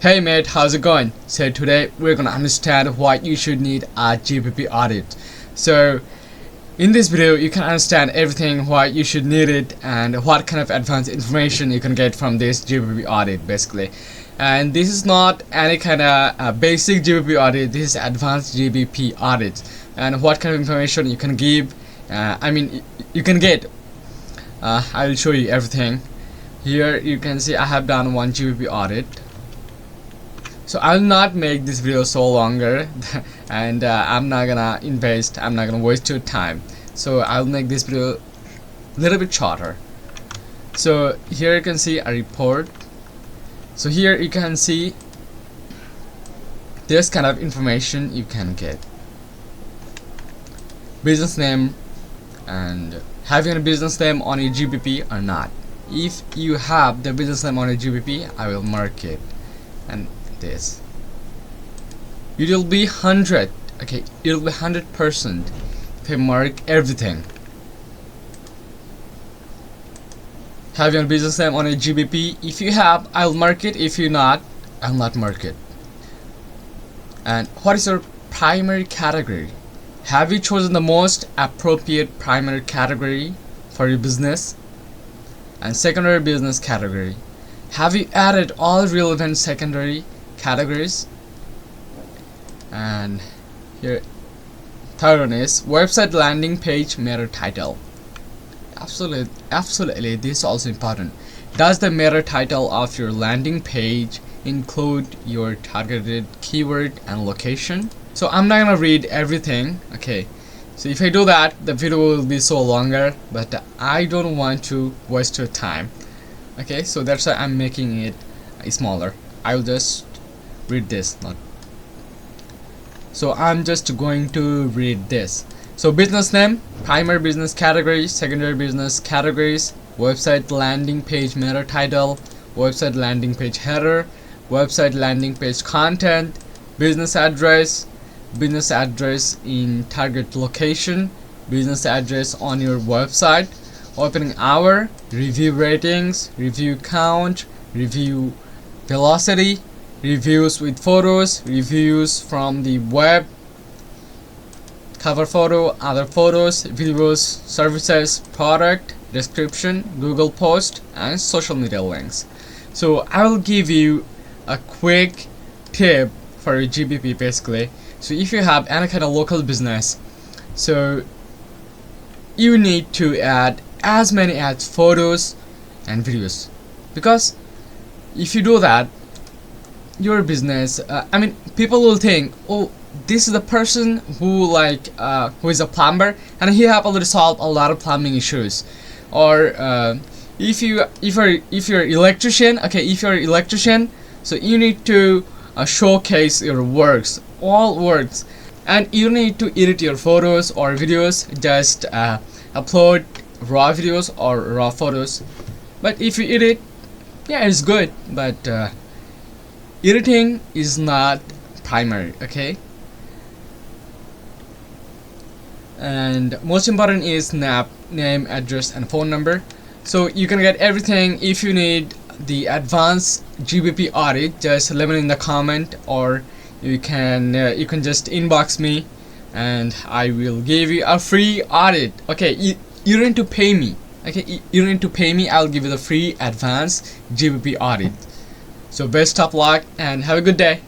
Hey mate, how's it going? So today we're gonna understand why you should need a GBP audit. So in this video you can understand everything why you should need it and what kind of advanced information you can get from this GBP audit basically. And this is not any kind of basic GBP audit, this is advanced GBP audit. And what kind of information you can give, you can get. I will show you everything. Here you can see I have done one GBP audit. So I'll not make this video so longer and I'm not gonna waste your time. So I'll make this video a little bit shorter. So here you can see a report. So here you can see this kind of information you can get. Business name, and having a business name on a GBP or not. If you have the business name on a GBP, I will mark it. And this it will be 100. Okay, it will be 100% if I mark everything. Have your business name on a GBP. If you have, I'll mark it. If you not, I'll not mark it. And what is your primary category? Have you chosen the most appropriate primary category for your business? And secondary business category, have you added all relevant secondary categories? And here third one is website landing page meta title. Absolutely this is also important. Does the meta title of your landing page include your targeted keyword and location? So I'm not gonna read everything. Okay, so if I do that, the video will be so longer, but I don't want to waste your time. Okay, so that's why I'm making it smaller. I'll just read this. So I'm just going to read this. So business name, primary business categories, secondary business categories, website landing page meta title, website landing page header, website landing page content, business address in target location, business address on your website, opening hour, review ratings, review count, review velocity, reviews with photos, reviews from the web, cover photo, other photos, videos, services, product, description, Google post, and social media links. So I will give you a quick tip for your GBP basically. So if you have any kind of local business, so you need to add as many as photos and videos, because if you do that, your business people will think, oh, this is the person who is a plumber and he have already solved a lot of plumbing issues. Or if you're electrician, so you need to showcase your works, all works, and you need to edit your photos or videos. Just upload raw videos or raw photos. But if you edit, yeah, it's good, but editing is not primary. Okay, and most important is name, address, and phone number. So you can get everything. If you need the advanced GBP audit, just let me know in the comment, or you can just inbox me and I will give you a free audit. Okay, you don't need to pay me. Okay, you don't need to pay me. I'll give you the free advanced GBP audit. So best of luck and have a good day.